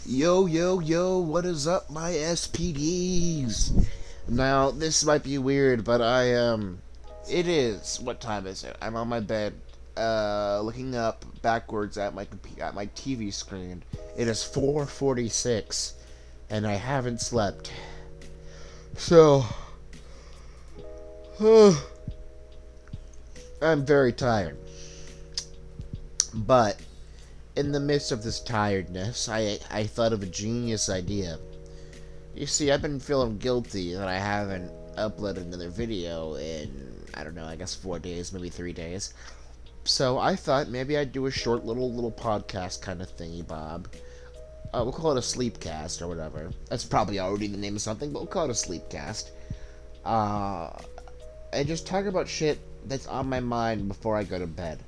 Yo, yo, yo, what is up, my SPDs? Now, this might be weird, but it is, what time is it? I'm on my bed, looking up backwards at my TV screen. It is 4:46, and I haven't slept. So, I'm very tired. But, in the midst of this tiredness, I thought of a genius idea. You see, I've been feeling guilty that I haven't uploaded another video in, I don't know, I guess 4 days, maybe 3 days. So I thought maybe I'd do a short little podcast kind of thingy, Bob. We'll call it a SleepyCast or whatever. That's probably already the name of something, but we'll call it a SleepyCast. Uh, and just talk about shit that's on my mind before I go to bed.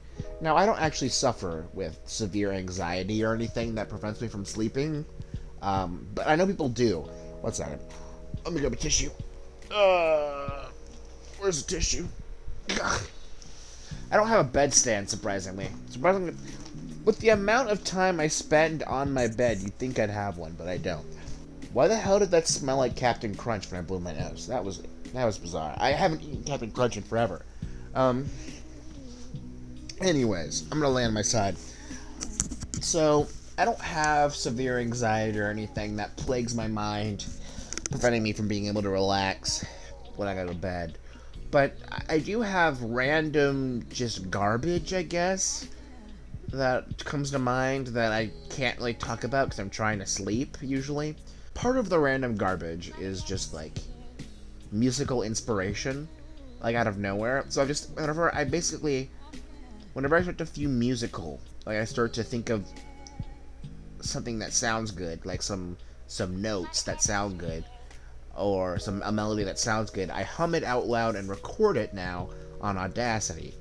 Now, I don't actually suffer with severe anxiety or anything that prevents me from sleeping, but I know people do. One second. Let me grab a tissue. Where's the tissue? I don't have a bedstand, surprisingly. With the amount of time I spend on my bed, you'd think I'd have one, but I don't. Why the hell did that smell like Captain Crunch when I blew my nose? That was bizarre. I haven't eaten Captain Crunch in forever. Anyways, I'm gonna lay on my side. So, I don't have severe anxiety or anything that plagues my mind, preventing me from being able to relax when I go to bed. But I do have random, just garbage, I guess, that comes to mind that I can't really talk about because I'm trying to sleep, usually. Part of the random garbage is just, like, musical inspiration, like, out of nowhere. So whenever I start to feel musical, like, I start to think of something that sounds good, like some notes that sound good, or a melody that sounds good, I hum it out loud and record it now on Audacity,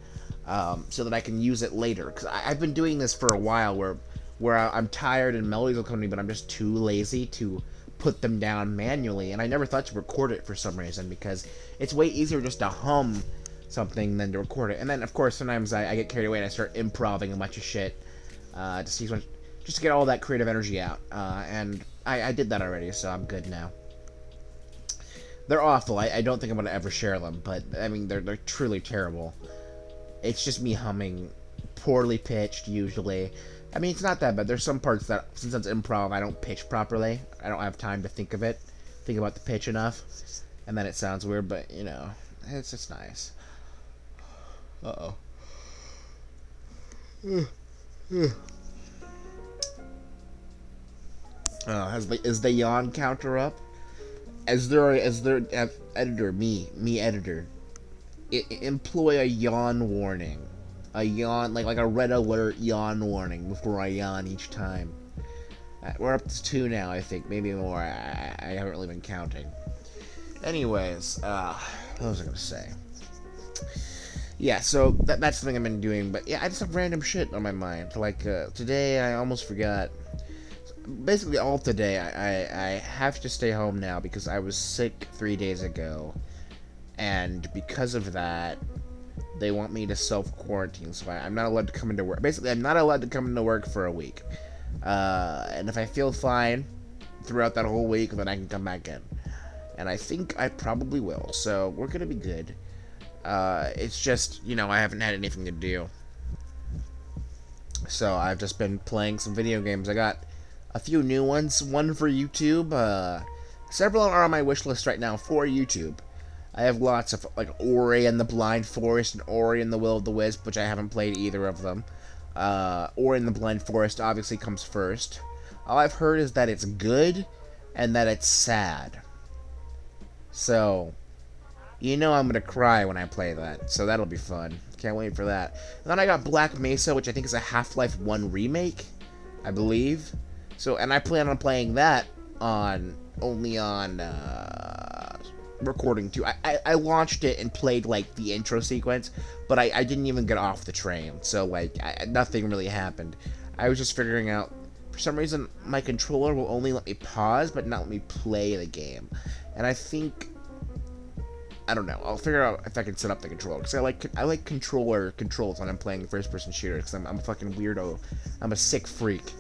so that I can use it later. Because I've been doing this for a while, where I'm tired and melodies will come to me, but I'm just too lazy to put them down manually, and I never thought to record it for some reason, because it's way easier just to hum something than to record it. And then, of course, sometimes I get carried away and I start improvising a bunch of shit, just to get all that creative energy out, and I did that already, so I'm good now. They're awful. I don't think I'm going to ever share them, but, I mean, they're truly terrible. It's just me humming, poorly pitched, usually. I mean, it's not that bad. There's some parts that, since it's improv, I don't pitch properly. I don't have time to think about the pitch enough, and then it sounds weird, but, you know, it's just nice. Uh-oh. Is the yawn counter up? As their editor, me editor, employ a yawn warning, a yawn like a red alert yawn warning before I yawn each time. We're up to 2 now, I think, maybe more. I haven't really been counting. Anyways, what was I gonna say? Yeah, so that's the thing I've been doing, but yeah, I just have random shit on my mind. Like, today I almost forgot. Basically, all today, I have to stay home now because I was sick 3 days ago, and because of that, they want me to self-quarantine, so I'm not allowed to come into work. Basically, I'm not allowed to come into work for a week, and if I feel fine throughout that whole week, then I can come back in, and I think I probably will, so we're gonna be good. It's just, you know, I haven't had anything to do, so I've just been playing some video games. I got a few new ones, one for YouTube. Several are on my wish list right now for YouTube. I have lots of, like, Ori and the Blind Forest and Ori and the Will of the Wisp, which I haven't played either of them. Ori and the Blind Forest obviously comes first. All I've heard is that it's good and that it's sad. So, you know I'm gonna cry when I play that, so that'll be fun. Can't wait for that. And then I got Black Mesa, which I think is a Half-Life 1 remake, I believe. So, and I plan on playing that only on recording too. I launched it and played, like, the intro sequence, but I didn't even get off the train, so, like, nothing really happened. I was just figuring out, for some reason, my controller will only let me pause, but not let me play the game. And I think, I don't know, I'll figure out if I can set up the controller, because I like controls when I'm playing first-person shooters, because I'm a fucking weirdo. I'm a sick freak.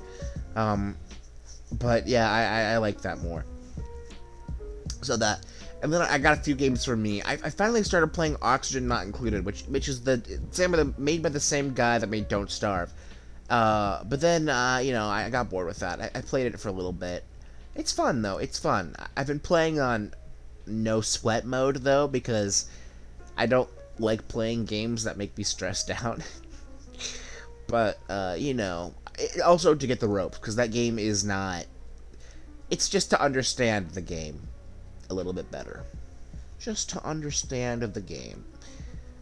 But yeah, I like that more. So that, and then I got a few games for me. I finally started playing Oxygen Not Included, which is the same made by the same guy that made Don't Starve. But then you know, I got bored with that. I played it for a little bit. It's fun though. It's fun. I've been playing on no sweat mode though, because I don't like playing games that make me stressed out. But you know, also to get the ropes, because that game is not. It's just to understand the game a little bit better. Just to understand the game.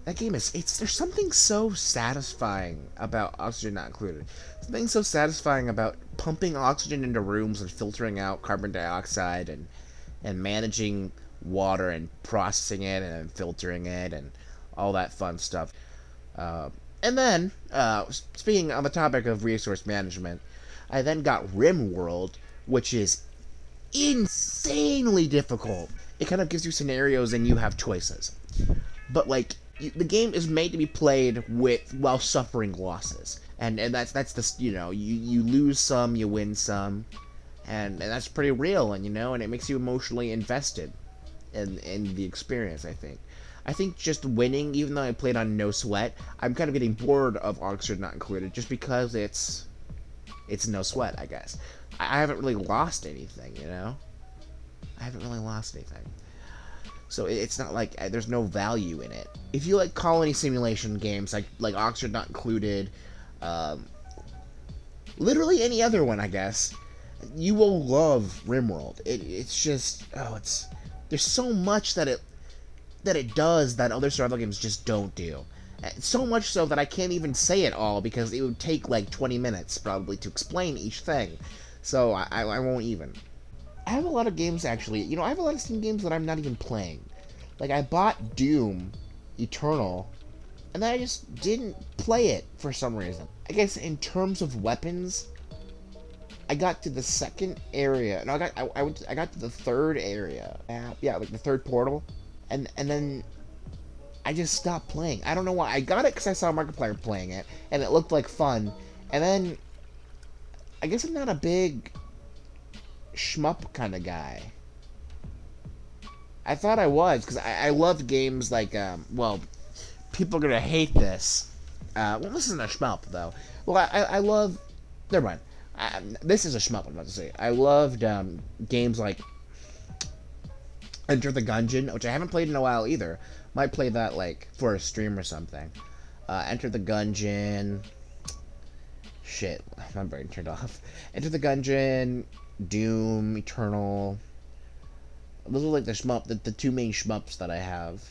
That game is, there's something so satisfying about Oxygen Not Included. Something so satisfying about pumping oxygen into rooms and filtering out carbon dioxide and managing water and processing it and filtering it and all that fun stuff. And then, speaking on the topic of resource management, I then got RimWorld, which is insanely difficult. It kind of gives you scenarios and you have choices. But, like, the game is made to be played while suffering losses. And that's the, you know, you lose some, you win some. And that's pretty real, and, you know, and it makes you emotionally invested in the experience, I think. I think just winning, even though I played on no sweat, I'm kind of getting bored of Oxygen Not Included, just because it's no sweat, I guess. I haven't really lost anything, you know? I haven't really lost anything. So it's not like there's no value in it. If you like colony simulation games, like Oxygen Not Included, literally any other one, I guess, you will love RimWorld. It's just, there's so much that it does that other survival games just don't do. So much so that I can't even say it all, because it would take like 20 minutes probably to explain each thing. So I won't even. I have a lot of games, actually. You know, I have a lot of Steam games that I'm not even playing. Like, I bought Doom Eternal, and then I just didn't play it for some reason. I guess in terms of weapons, I got to the second area. No, I got to the third area. Yeah, like the third portal. And then I just stopped playing. I don't know why. I got it because I saw Markiplier playing it, and it looked like fun. And then, I guess I'm not a big shmup kind of guy. I thought I was, because I love games like, well, people are going to hate this. Well, this isn't a shmup, though. Well, I love, never mind. This is a shmup, I'm about to say. I loved games like Enter the Gungeon, which I haven't played in a while either. Might play that, like, for a stream or something. Enter the Gungeon. Shit, my brain turned off. Enter the Gungeon, Doom, Eternal. Those are like the two main shmups that I have.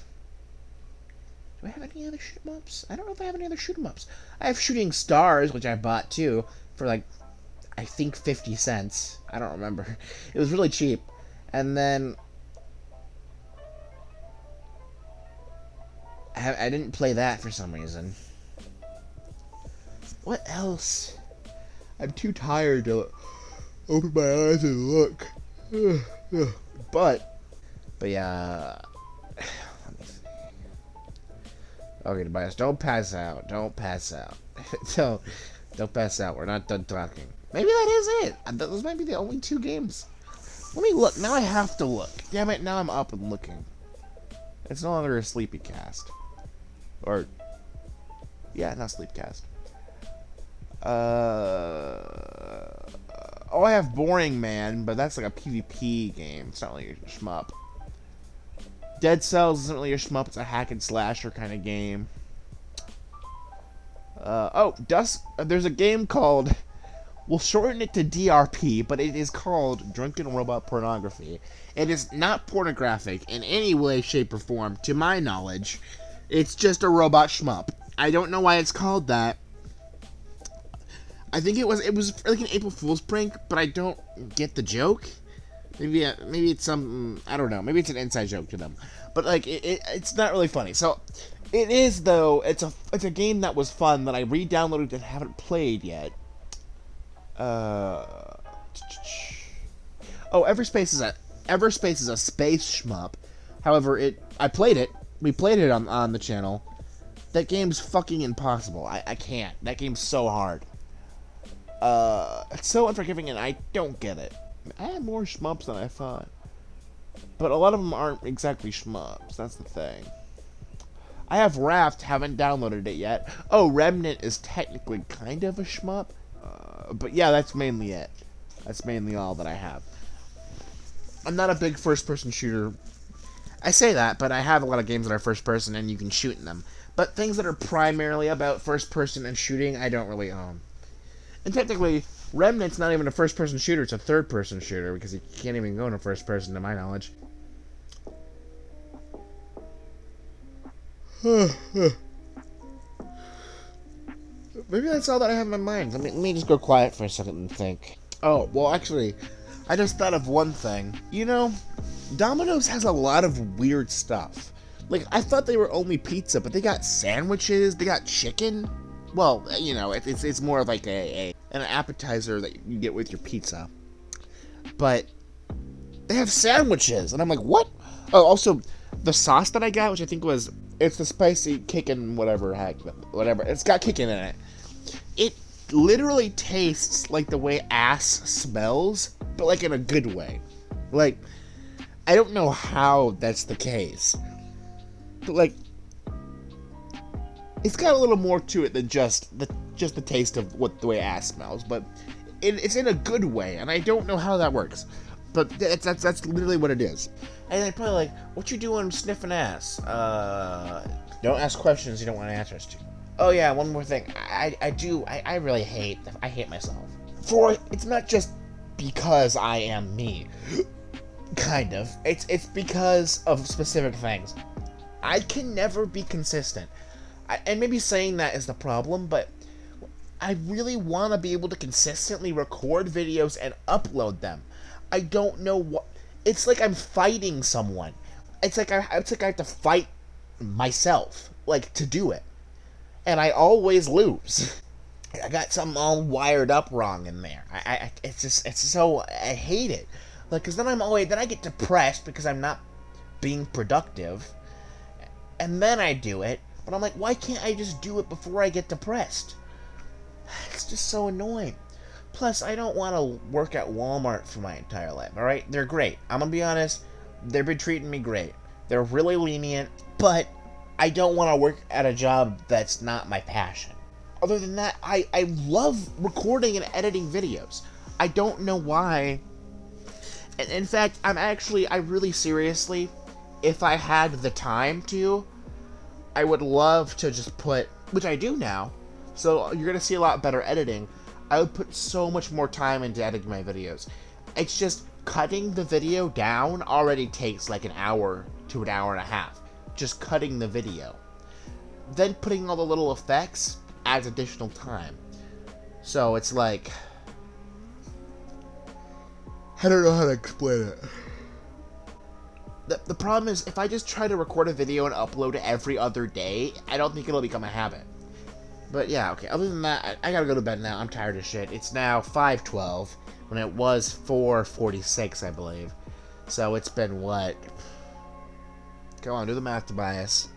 Do I have any other shoot 'em ups? I don't know if I have any other shoot 'em ups. I have Shooting Stars, which I bought too, for like, I think 50 cents. I don't remember. It was really cheap. And then I didn't play that for some reason. What else? I'm too tired to open my eyes and look. But yeah. Let me see. Okay, Tobias, don't pass out. Don't pass out. don't pass out. We're not done talking. Maybe that is it. Those might be the only two games. Let me look. Now I have to look. Damn it, now I'm up and looking. It's no longer a SleepyCast. Or, yeah, not SleepyCast. Oh, I have Boring Man, but that's like a PvP game. It's not really a shmup. Dead Cells isn't really a shmup. It's a hack and slasher kind of game. There's a game called, we'll shorten it to DRP, but it is called Drunken Robot Pornography. It is not pornographic in any way, shape, or form, to my knowledge. It's just a robot shmup. I don't know why it's called that. I think it was like an April Fool's prank, but I don't get the joke. Maybe it's some, I don't know. Maybe it's an inside joke to them. But like it's not really funny. So it is, though. It's a game that was fun that I re-downloaded and haven't played yet. Everspace is a space shmup. However, I played it. We played it on the channel. That game's fucking impossible. I can't. That game's so hard. It's so unforgiving, and I don't get it. I have more shmups than I thought. But a lot of them aren't exactly shmups. That's the thing. I have Raft, haven't downloaded it yet. Oh, Remnant is technically kind of a shmup. But yeah, that's mainly it. That's mainly all that I have. I'm not a big first-person shooter. I say that, but I have a lot of games that are first-person and you can shoot in them. But things that are primarily about first-person and shooting, I don't really own. And technically, Remnant's not even a first-person shooter, it's a third-person shooter, because you can't even go into first-person, to my knowledge. Maybe that's all that I have in my mind. Let me just go quiet for a second and think. Oh, well, actually, I just thought of one thing. You know, Domino's has a lot of weird stuff. Like, I thought they were only pizza, but they got sandwiches, they got chicken. Well, you know, it's more of like an appetizer that you get with your pizza. But they have sandwiches, and I'm like, what? Oh, also, the sauce that I got, which I think was, it's the spicy kickin' whatever, it's got kickin' in it. It literally tastes like the way ass smells, but like in a good way. Like, I don't know how that's the case. But like, it's got a little more to it than just the taste of the way ass smells, but it's in a good way, and I don't know how that works. But that's literally what it is. And they're probably like, what you doing sniffing ass? Don't ask questions you don't want answers to. Oh yeah, one more thing. I really hate myself. It's not just because I am me. Kind of. It's because of specific things. I can never be consistent. And maybe saying that is the problem, but I really want to be able to consistently record videos and upload them. I don't know what... It's like I'm fighting someone. It's like I have to fight myself, like, to do it. And I always lose. I got something all wired up wrong in there. It's so... I hate it. Like, because then I get depressed because I'm not being productive. And then I do it. But I'm like, why can't I just do it before I get depressed? It's just so annoying. Plus, I don't want to work at Walmart for my entire life, alright? They're great. I'm gonna be honest, they've been treating me great. They're really lenient, but I don't want to work at a job that's not my passion. Other than that, I love recording and editing videos. I don't know why. And in fact, I really seriously, if I had the time to, I would love to just put, which I do now, so you're going to see a lot better editing. I would put so much more time into editing my videos. It's just cutting the video down already takes like an hour to an hour and a half. Just cutting the video. Then putting all the little effects adds additional time. So it's like... I don't know how to explain it. The problem is, if I just try to record a video and upload it every other day, I don't think it'll become a habit. But yeah, okay, other than that, I gotta go to bed now. I'm tired as shit. It's now 5:12, when it was 4:46, I believe. So it's been what? Come on, do the math, Tobias.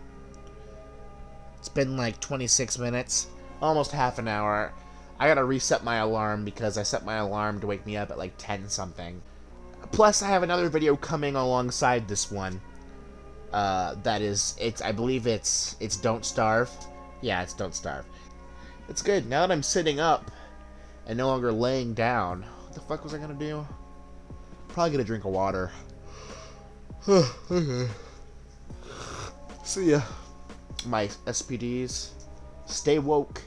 It's been like 26 minutes, almost half an hour. I gotta reset my alarm because I set my alarm to wake me up at like 10 something. Plus, I have another video coming alongside this one. I believe it's Don't Starve. Yeah, it's Don't Starve. It's good. Now that I'm sitting up and no longer laying down, what the fuck was I gonna do? Probably gonna drink a water. Okay. See ya. My SPDs. Stay woke.